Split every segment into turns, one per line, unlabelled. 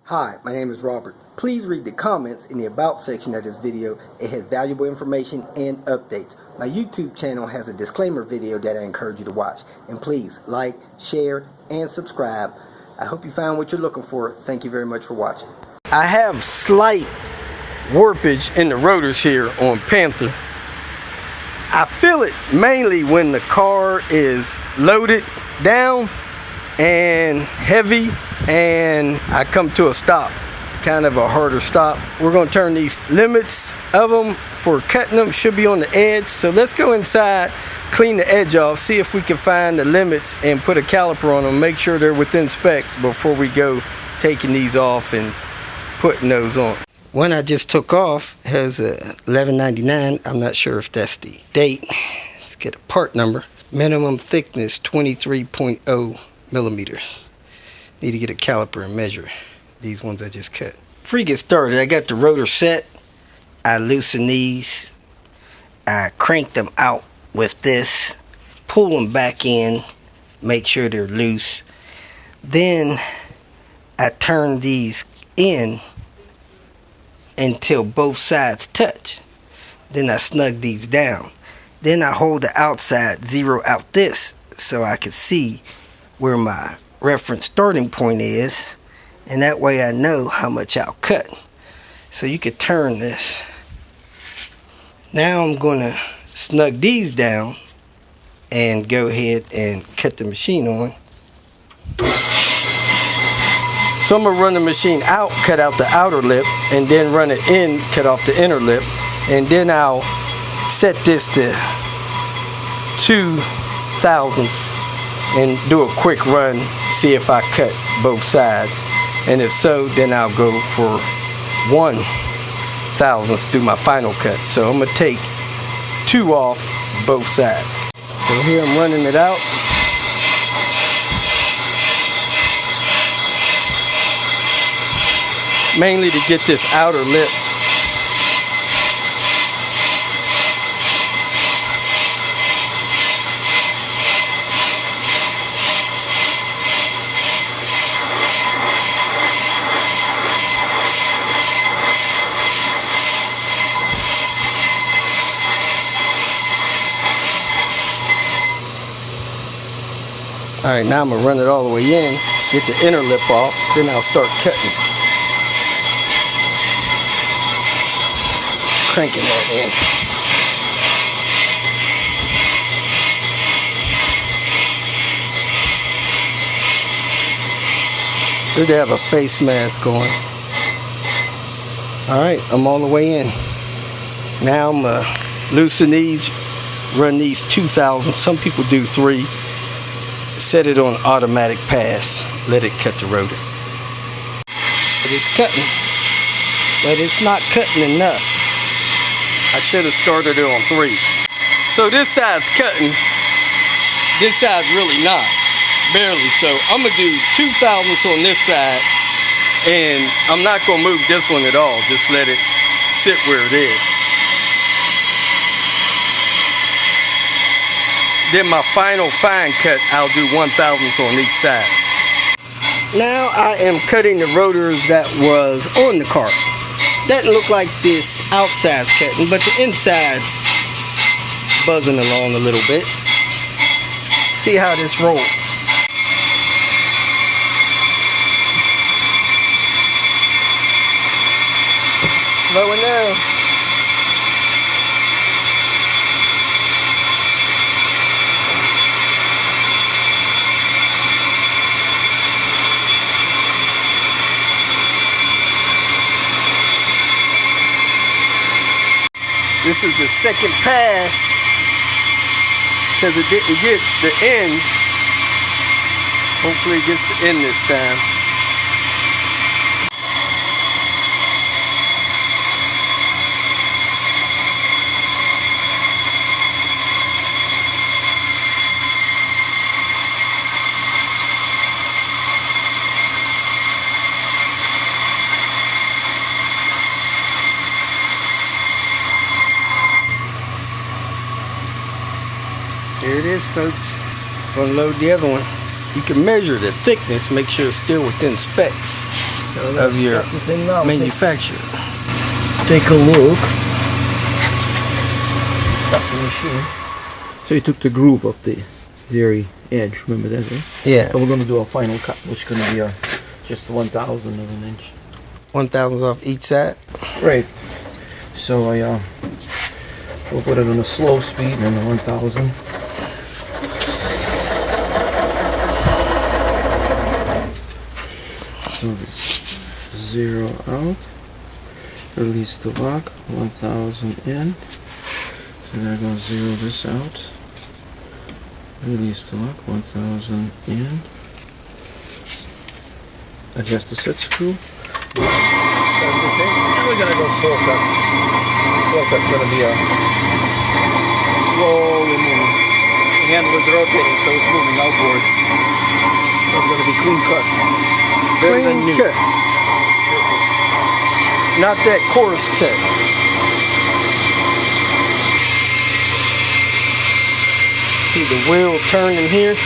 Hi, my name is Robert. Please read the comments in the About section of this video. It has valuable information and updates. My YouTube channel has a disclaimer video that I encourage you to watch. And please like, share, and subscribe. I hope you found what you're looking for. Thank you very much for watching. I have slight warpage in the rotors here on Panther. I feel it mainly when the car is loaded down and heavy and I come to a stop, kind of a harder stop. We're going to turn these limits of them for cutting them, should be on the edge. So let's go inside, clean the edge off, see if we can find the limits and put a caliper on them, make sure they're within spec before we go taking these off and putting those on. One I just took off has a 1199. I'm not sure if that's the date. Let's get a part number. Minimum thickness 23.0 millimeters. Need to get a caliper and measure these ones I just cut. Before you get started, I got the rotor set. I loosen these. I crank them out with this. Pull them back in. Make sure they're loose. Then I turn these in until both sides touch. Then I snug these down. Then I hold the outside, zero out this so I can see where my reference starting point is, and that way I know how much I'll cut. So you could turn this. Now I'm going to snug these down and go ahead and cut the machine on. So I'm going to run the machine out, cut out the outer lip, and then run it in, cut off the inner lip, and then I'll set this to 2 thousandths and do a quick run, see if I cut both sides, and if so, then I'll go for 1 thousandths, do my final cut. So I'm going to take 2 off both sides. So here I'm running it out. Mainly to get this outer lip. Alright, now I'm going to run it all the way in, get the inner lip off, then I'll start cutting. Cranking that in. Good to have a face mask on. Alright, I'm all the way in. Now I'm going to loosen these, run these 2 thousandths. Some people do 3. Set it on automatic pass, let it cut the rotor. It is cutting, but it's not cutting enough. I should have started it on 3. So this side's cutting, this side's really not, barely. So I'm gonna do 2 thousandths on this side, and I'm not gonna move this one at all, just let it sit where it is. Then my final fine cut, I'll do 1 thousandths on each side. Now I am cutting the rotors that was on the car. Doesn't look like this outside's cutting, but the inside's buzzing along a little bit. See how this rolls. Slowing down. This is the second pass because it didn't get the end. Hopefully it gets the end this time. There it is, folks. Gonna load the other one. You can measure the thickness, make sure it's still within specs. of your manufacturer.
Take a look. Stop the machine. So you took the groove of the very edge, remember that, right?
Yeah.
So we're going to do a final cut, which is going to be just 1/1000 of an inch.
1/1000 off each side?
Right. So we'll put it on a slow speed and a 1,000. So this 0 out, release the lock, 1,000 in. So now I'm going to 0 this out, release the lock, 1,000 in. Adjust the set screw. And we're going to go slow cut. Slow cut's going to be a slowly moving. The handle is rotating, so it's moving outward. So it's going to be clean cut.
Clean cut. Not that coarse cut. See the wheel turning here?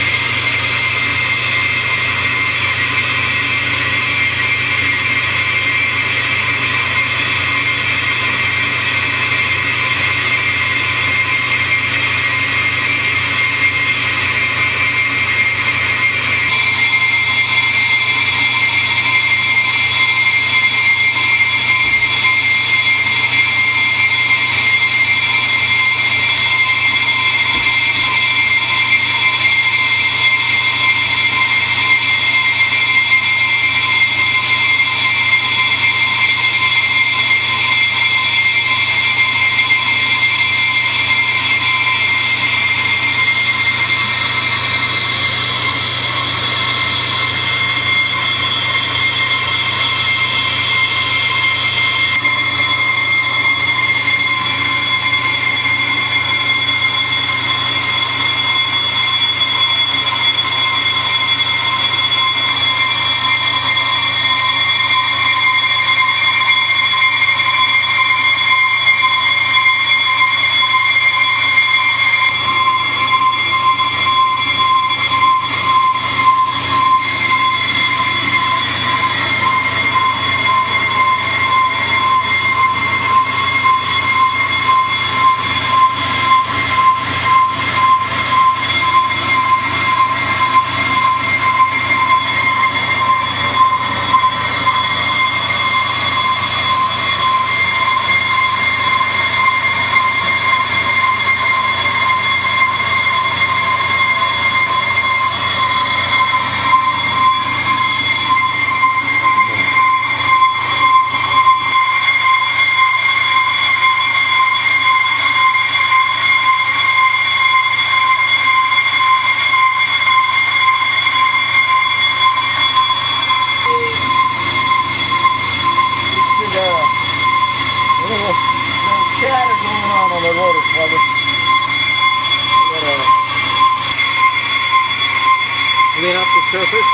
Clean up the surface.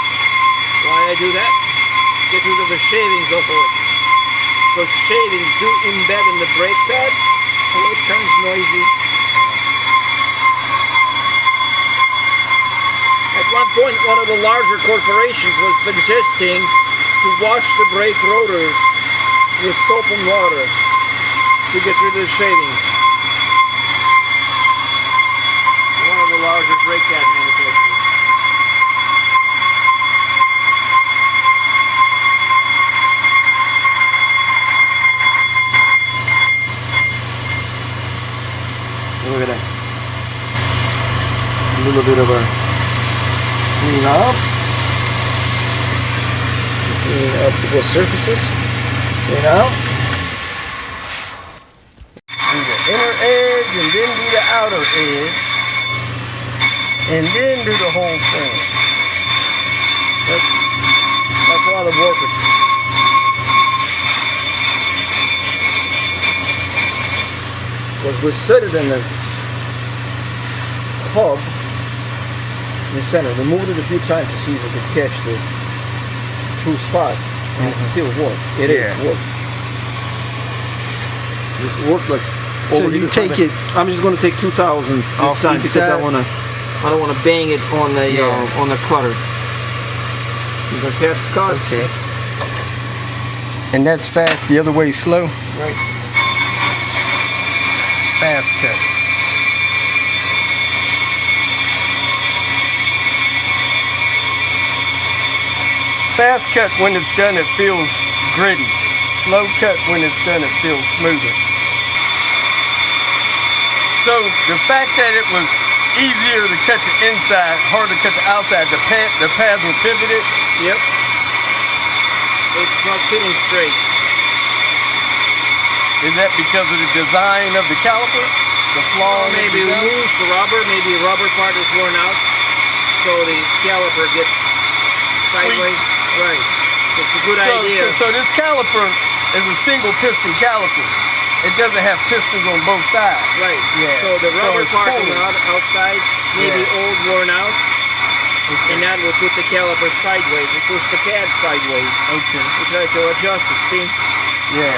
Why I do that? Get rid of the shavings off of it. Because shavings do embed in the brake pad, and it turns noisy. At one point, one of the larger corporations was suggesting to wash the brake rotors with soap and water to get rid of the shavings. One of the larger brake pad manufacturers. Look at that. A little bit of a clean up. Clean up the surfaces. Clean out.
Do the inner edge and then do the outer edge. And then do the whole thing.
That's a lot of work. Because we set it in the hub in the center. We moved it a few times to see if we could catch the true spot, and it still worked. It is work. This worked like.
So you take it.
I'm just going to take 2,000s this time because I don't want to bang it on the cutter. You can fast cut.
Okay. And that's fast, the other way slow?
Right.
Fast cut. Fast cut, when it's done, it feels gritty. Slow cut, when it's done, it feels smoother. So the fact that it was easier to cut the inside, harder to cut the outside, the pads were pivoted.
Yep. It's not sitting straight.
Is that because of the design of the caliper? The flaw?
Well, maybe we use the rubber, maybe the rubber part is worn out, so the caliper gets sideways. Right. It's a good idea.
So this caliper is a single piston caliper. It doesn't have pistons on both sides.
Right.
Yeah.
So the rubber part on the outside may be old, worn out, and that will put the caliper sideways and push the pad sideways.
Okay.
We try to adjust it, see?
Yeah.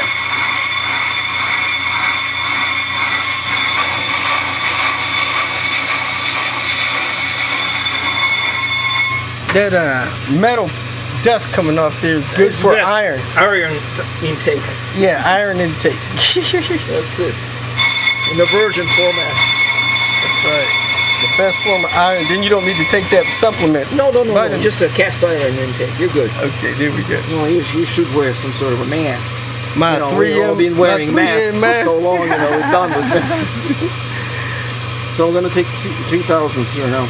That metal dust coming off there is good for iron.
Iron intake.
Yeah, iron intake.
That's it. In the virgin format.
That's right. The best form of iron. Then you don't need to take that supplement.
No. Just a cast iron intake. You're good.
Okay, there we go.
No, you should wear some sort of a mask.
My 3M.
We've all been wearing masks for so long. We're done with masks. So I'm gonna take 3,000s here now.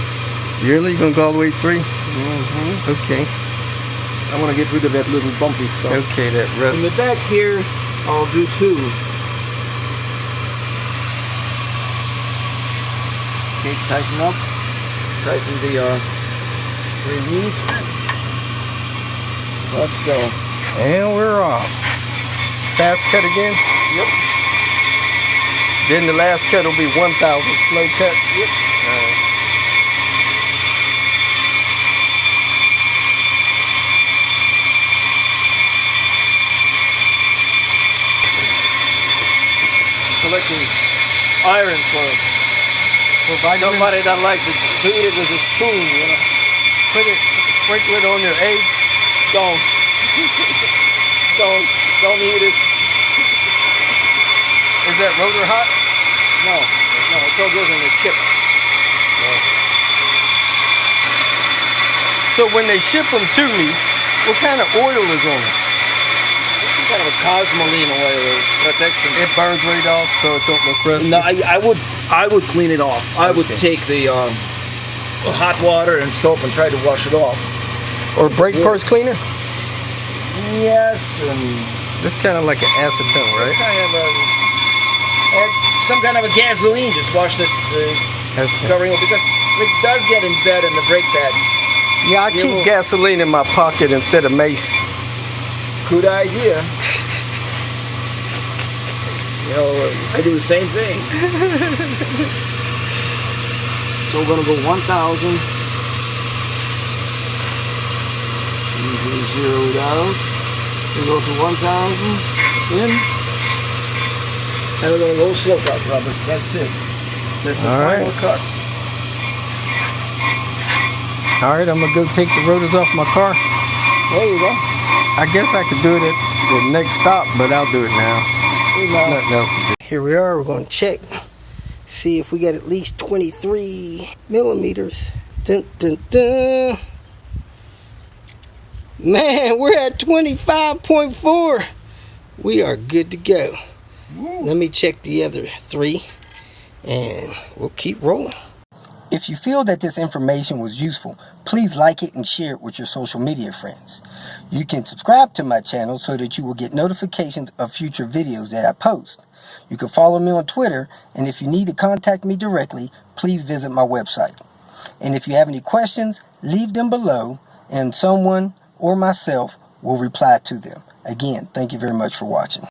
Really? You're gonna go all the way 3?
Mm-hmm.
Okay.
I want to get rid of that little bumpy stuff.
Okay, that rust.
In the back here, I'll do 2. Okay, tighten up. Tighten the release. Let's go.
And we're off. Fast cut again?
Yep.
Then the last cut will be 1,000 slow cut?
Yep.
All right.
Collecting iron plugs. Somebody that likes it, do it with a spoon, you know.
Sprinkle it on your egg.
Don't eat it.
Is that rotor hot?
No, it's all good in the chip.
So when they ship them to me, what kind of oil is on it?
Some kind of a cosmoline oil protection.
It burns right off, so it don't look rusty.
No, I would clean it off. I would take the hot water and soap and try to wash it off.
Or brake parts cleaner?
Yes, and
It's kind of like an acetone, right?
kind of or some kind of a gasoline. Just wash that covering it because it does get in bed in the brake pad.
Yeah, I keep gasoline in my pocket instead of mace.
Good idea. You know, I do the same thing. So we're gonna go 1,000. Usually zeroed out. We go to 1,000 in, and we're gonna go slow cut, Robert. That's it. That's the final cut.
All right, I'm gonna go take the rotors off my car.
There you go.
I guess I could do it at the next stop, but I'll do it now. Nothing else to do. Here we are. We're going to check, see if we got at least 23 millimeters. Dun, dun, dun. Man, we're at 25.4. We are good to go. Woo. Let me check the other 3, and we'll keep rolling. If you feel that this information was useful, please like it and share it with your social media friends. You can subscribe to my channel so that you will get notifications of future videos that I post. You can follow me on Twitter, and if you need to contact me directly, please visit my website. And if you have any questions, leave them below, and someone or myself will reply to them. Again, thank you very much for watching.